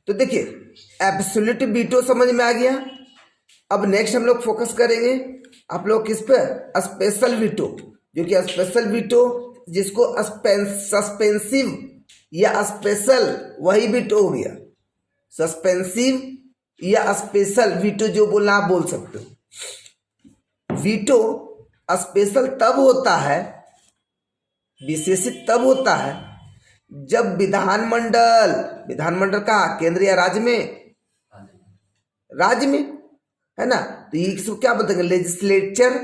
तो देखिए absolute veto समझ में आ गया। अब नेक्स्ट हम लोग फोकस करेंगे आप लोग किस पे, स्पेशल वीटो, जो कि स्पेशल वीटो जिसको सस्पेंसिव या स्पेशल वही वीटो हो गया। सस्पेंसिव या स्पेशल वीटो जो बोलना आप बोल सकते हो। वीटो स्पेशल तब होता है, विशेषित तब होता है जब विधानमंडल का केंद्र या राज्य में है ना, तो इसको क्या बताएंगे, लेजिस्लेचर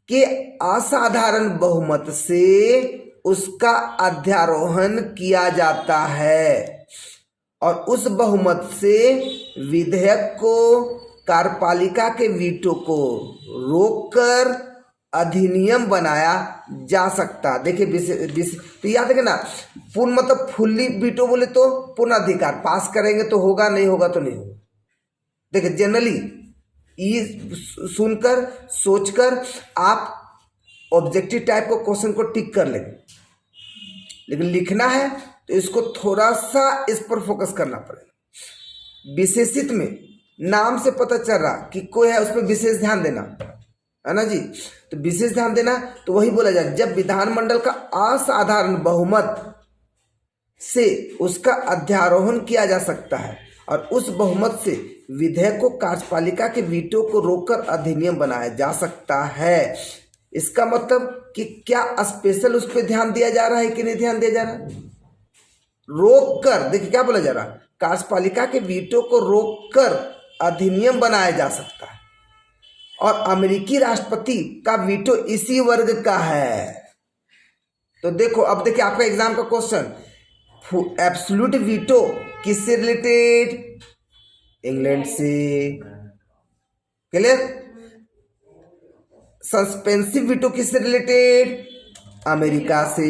के असाधारण बहुमत से उसका अध्यारोहण किया जाता है और उस बहुमत से विधेयक को कार्यपालिका के वीटो को रोककर अधिनियम बनाया जा सकता। देखिए तो याद है ना, पूर्ण मतलब फुल्ली वीटो बोले तो पूर्ण अधिकार, पास करेंगे तो होगा, नहीं होगा तो नहीं होगा। देखिए जनरली ये सुनकर सोचकर आप ऑब्जेक्टिव टाइप को क्वेश्चन को टिक कर लेंगे, लेकिन लिखना है तो इसको थोड़ा सा इस पर फोकस करना पड़ेगा। विशेषित में नाम से पता चल रहा कि कोई है, उस पर विशेष ध्यान देना है ना जी। तो विशेष ध्यान देना तो वही बोला जाए जब विधानमंडल का असाधारण बहुमत से उसका अध्यारोहण किया जा सकता है और उस बहुमत से विधेयक को कार्यपालिका के वीटो को रोककर अधिनियम बनाया जा सकता है। इसका मतलब कि क्या स्पेशल उस पर ध्यान दिया जा रहा है कि नहीं ध्यान दिया जा रहा है, रोक कर। देखिए क्या बोला जा रहा है, कार्यपालिका के वीटो को रोककर अधिनियम बनाया जा सकता है और अमेरिकी राष्ट्रपति का वीटो इसी वर्ग का है। तो देखो अब देखिए आपका एग्जाम का क्वेश्चन, एब्सोल्यूट वीटो किससे रिलेटेड, इंग्लैंड से, क्लियर। सस्पेंसिव वीटो किससे रिलेटेड, अमेरिका से।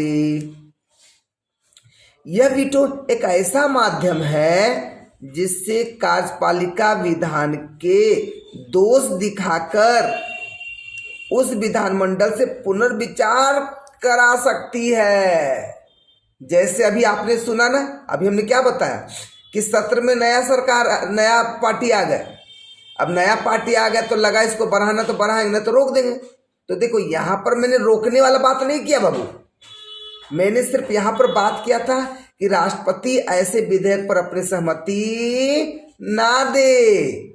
यह वीटो एक ऐसा माध्यम है जिससे कार्यपालिका विधान के दोष दिखाकर उस विधानमंडल से पुनर्विचार करा सकती है। जैसे अभी आपने सुना ना, अभी हमने क्या बताया कि सत्र में नया पार्टी आ गया। अब नया पार्टी आ गया तो लगा इसको बढ़ाना तो बढ़ाएंगे, ना तो रोक देंगे। तो देखो यहाँ पर मैंने रोकने वाला बात नहीं किया बाबू, मैंने सिर्फ यहाँ पर बात किया था कि राष्ट्रपति ऐसे विधेयक पर अपनी सहमति ना दे,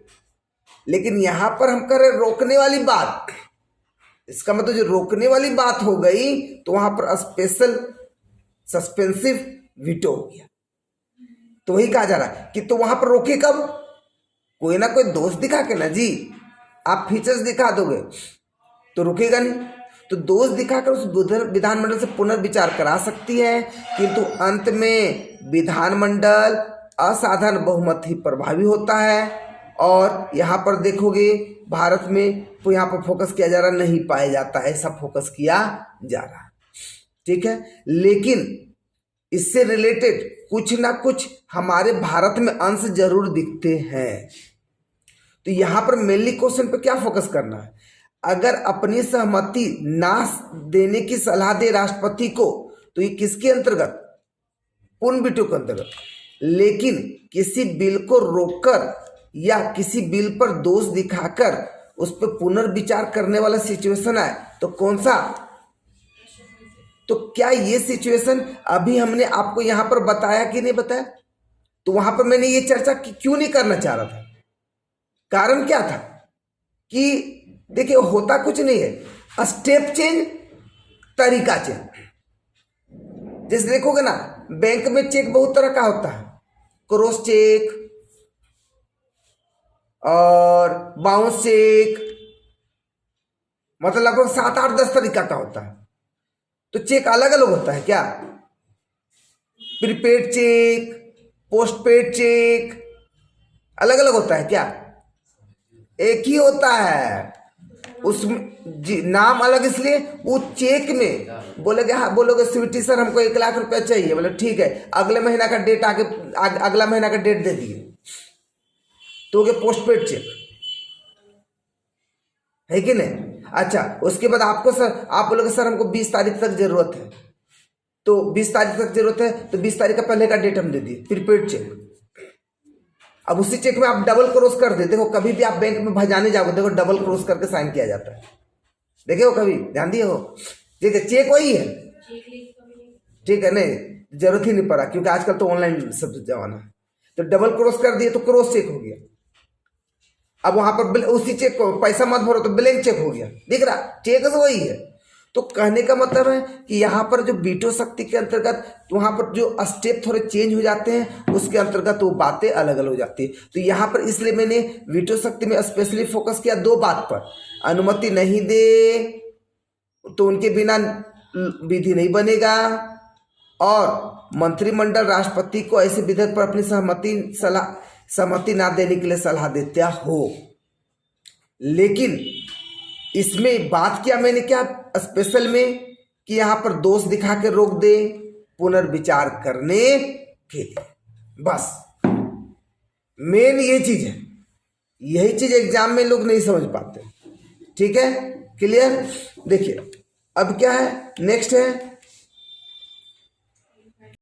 लेकिन यहाँ पर हम कर रहे रोकने वाली बात। इसका मतलब जो रोकने वाली बात हो गई तो वहां पर स्पेशल सस्पेंसिव वीटो हो गया। तो वही कहा जा रहा है कि तो वहां पर रोके कब, कोई ना कोई दोष दिखा के ना जी, आप फीचर्स दिखा दोगे तो रुकेगा नहीं। तो दोष दिखाकर उस विधानमंडल से पुनर्विचार करा सकती है, किंतु अंत में विधानमंडल असाधारण बहुमत ही प्रभावी होता है। और यहाँ पर देखोगे भारत में तो यहाँ पर फोकस किया जा रहा नहीं पाया जाता, ऐसा फोकस किया जा रहा है, ठीक है। लेकिन इससे रिलेटेड कुछ ना कुछ हमारे भारत में अंश जरूर दिखते हैं। तो यहाँ पर मेनली क्वेश्चन पे क्या फोकस करना है, अगर अपनी सहमति ना देने की सलाह दे राष्ट्रपति को तो ये किसके अंतर्गत, पूर्ण वीटो के अंतर्गत। लेकिन किसी बिल को रोककर या किसी बिल पर दोष दिखाकर उस पर पुनर्विचार करने वाला सिचुएशन है तो कौन सा, तो क्या ये सिचुएशन अभी हमने आपको यहां पर बताया कि नहीं बताया। तो वहां पर मैंने ये चर्चा क्यों नहीं करना चाह रहा था, कारण क्या था कि देखिए होता कुछ नहीं है, स्टेप चेंज तरीका चेंज। जैसे देखोगे ना बैंक में चेक बहुत तरह का होता है, क्रॉस चेक और बाउंस चेक, मतलब लगभग 7, 8, 10 तरीका का होता है। तो चेक अलग अलग होता है क्या, प्रीपेड चेक, पोस्टपेड चेक अलग अलग होता है क्या, एक ही होता है। उसमें नाम अलग इसलिए, वो चेक में बोलोगे, हाँ बोलोगे स्वीटी सर हमको 1 लाख रुपया चाहिए, बोले ठीक है अगले महीना का डेट आगे अगला महीना का डेट दे दिए, तो हो पोस्टपेड चेक, है कि नहीं। अच्छा उसके बाद आपको सर आप बोलोगे सर हमको 20 तारीख तक जरूरत है, तो 20 तारीख तक जरूरत है तो 20 तारीख का पहले का डेट हम दे दिए, प्रीपेड चेक। अब उसी चेक में आप डबल क्रॉस कर दे, देखो कभी भी आप बैंक में भजाने जाओगे देखो डबल क्रॉस करके साइन किया जाता है, देखे हो कभी, ध्यान दिए हो। ठीक है, चेक वही है, ठीक है, नहीं जरूरत ही नहीं पड़ा क्योंकि आजकल तो ऑनलाइन सब जमाना है। तो डबल क्रॉस कर दिए तो क्रॉस चेक हो गया। अब वहां पर उसी चेक को पैसा मत भरो तो ब्लैंक चेक हो गया, दिख रहा, चेक तो वही है। तो कहने का मतलब है कि यहाँ पर जो वीटो शक्ति के अंतर्गत वहां पर जो स्टेप थोड़े चेंज हो जाते हैं, उसके अंतर्गत वो बातें अलग अलग हो जाती है। तो यहाँ पर इसलिए मैंने वीटो शक्ति में स्पेशली फोकस किया दो बात पर, अनुमति नहीं दे तो उनके बिना विधि नहीं बनेगा, और मंत्रिमंडल राष्ट्रपति को ऐसे विधेयक पर अपनी सहमति ना देने के लिए सलाह देता हो। लेकिन इसमें बात किया मैंने क्या स्पेशल में कि यहां पर दोष दिखा के रोक दे पुनर्विचार करने के लिए, बस मेन ये चीज है। यही चीज एग्जाम में लोग नहीं समझ पाते। ठीक है, क्लियर। देखिए अब क्या है, नेक्स्ट है